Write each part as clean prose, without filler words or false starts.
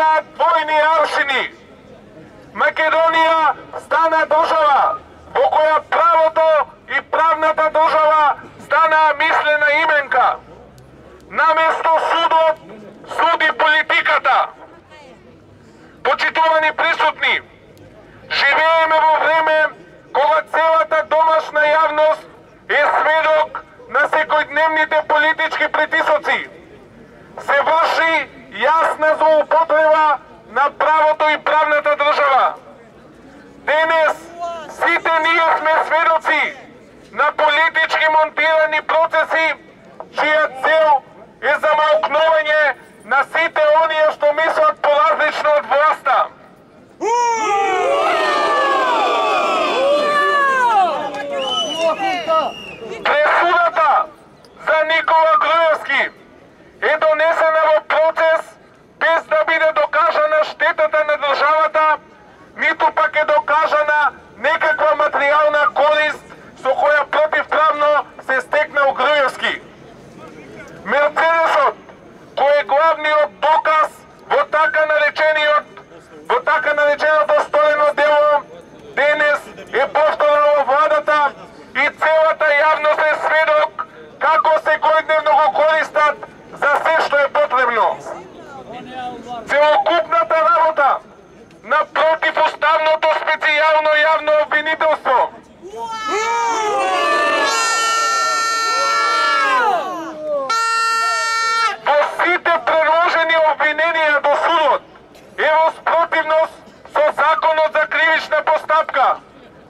има двојни аршини. Македонија стана држава во која правото и правната држава стана мислена именка. Наместо судот суди политиката. Почитувани присутни, живееме во време кога целата домашна јавност е сведок на секојдневните политички притисоци. Се врши јасна злоупотреба на правото и правната држава. Денес сите ние сме сведоци на политички монтирани процеси, чија цел е замолкнување на сите оние што мислат поразлично од власта. Пресудата за Никола Груевски е донесена во процес без да биде докажана штетата на државата, ниту пак е докажана некаква материјална корист со која противправно се стекнал Груевски. Мерцедесот, кој е главниот доказ во така нареченото сторено дело, денес е повторено во владата и целата јавност е сведок како секојдневно го користат за се што е потребно. Целокупната работа на противуставното специјално јавно обвинителство во сите предложени обвиненија до судот е во спротивност со законот за кривична постапка,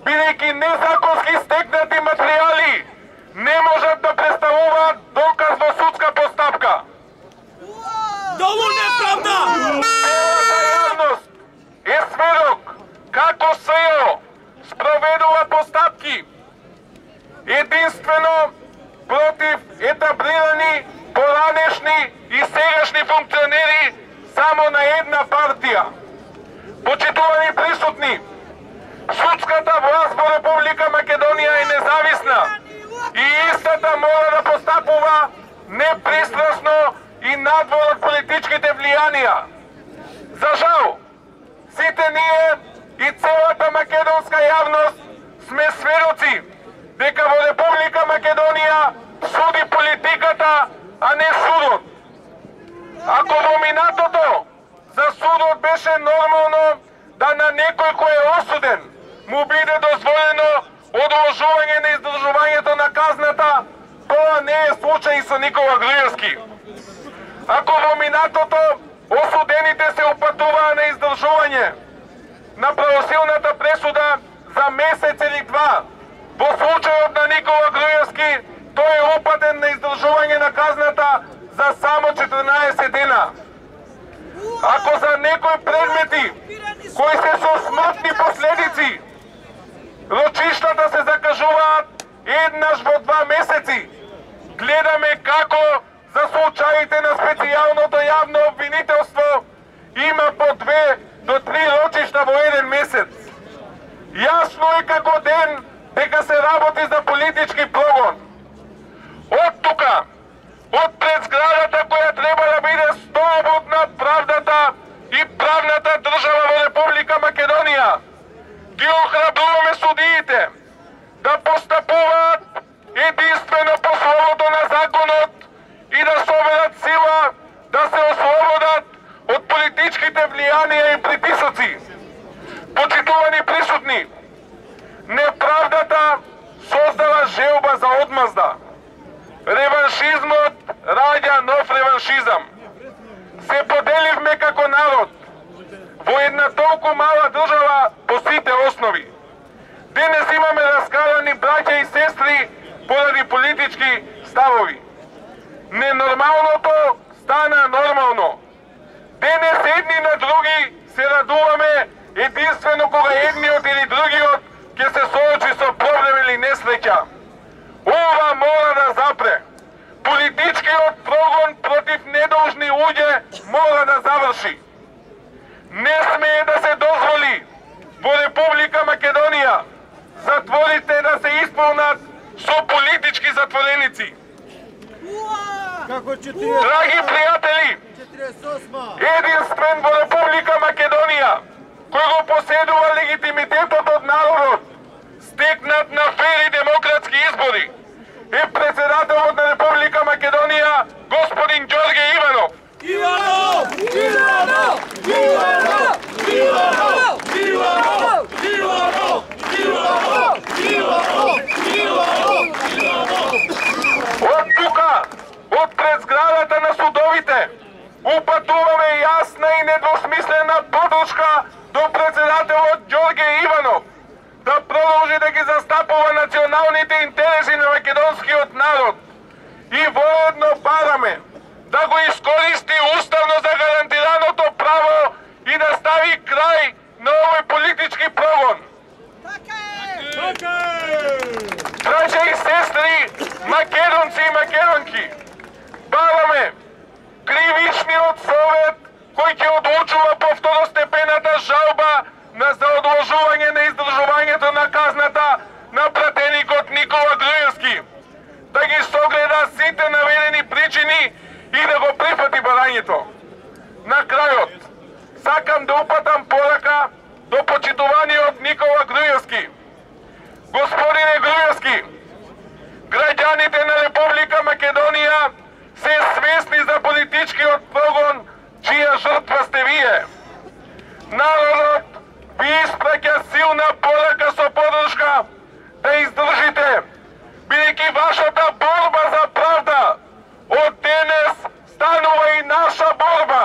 бидејќи незаконски стекнати материјали не можат да представуваат доказ во судска постапка. Долу неправда! Целата јавност е сведок како СЈО спроведува постапки единствено против етаблирани, поранешни и сегашни функционери само на една партија. Почитувани присутни, судската власт во Република Македонија е независна и истата мора да постапува непристрасно и надвор од политичките влијанија. За жал, сите ние и целата македонска јавност сме сведоци дека во Република Македонија суди политиката, а не судот. Ако во минатото за судот беше нормално да на некој кој е осуден му биде дозволено одложување на издржувањето на казната, тоа не е случај со Никола Груевски. Ако во минатото осудените се упатуваа на издржување на правосилната пресуда за месец или два, во случајот на Никола Груевски тој е упатен на издржување на казната за само 14 дена. Ако за некои предмети кои се со смртни последици рочиштата се закажуваат еднаш во 2 месеци, гледаме како за случаите на специјалното јавно обвинителство има по 2 до 3 рочишта во 1 месец. Јасно е како ден дека се работи за политички прогон. Од тука, од пред зградата која треба да биде столбот на правдата и правната држава во Република Македонија, ги охрабруваме судиите да постапуваат единствено по словото на законот и да соберат сила да се ослободат од политичките влијанија и притисоци. Почитувани присутни, неправдата создава желба за одмазда. Реваншизмот раѓа нов реваншизам. Се поделивме како народ во една толку мала држава по сите основи. Денес имаме раскалани браќа и сестри поради политички ставови. Ненормалното стана нормално. Денес едни на други се радуваме единствено кога едниот или другиот ќе се соочи со проблем или несреќа. Ова мора да запре. Политичкиот прогон против недолжни луѓе мора да заврши. Не смее да се дозволи во Република Македонија затворите да се исполнат со политички затвореници. Драги пријатели, единствен во Република упатуваме јасна и недвосмислена подршка до председателот Ѓорѓе Иванов да продолжи да ги застапува националните интереси на македонскиот народ и воедно бараме да го искористи уставно загарантираното право и да стави крај на овој политички прогон. Браќа и сестри, македонци и македонки, бараме кривичниот совет кој ќе одлучува по второстепената жалба за одложување на издржувањето на казната на пратеникот Никола Груевски, да ги согледа сите наведени причини и да го прифати барањето. На крајот, сакам да упатам порака до почитуваниот Никола Груевски. Господине Груевски, граѓаните на Република Македонија се свесни за политичкиот прогон чија жртва сте вие. Народот ви испраќа силна порака со подршка да издржите, бидејќи вашата борба за правда од денес станува и наша борба.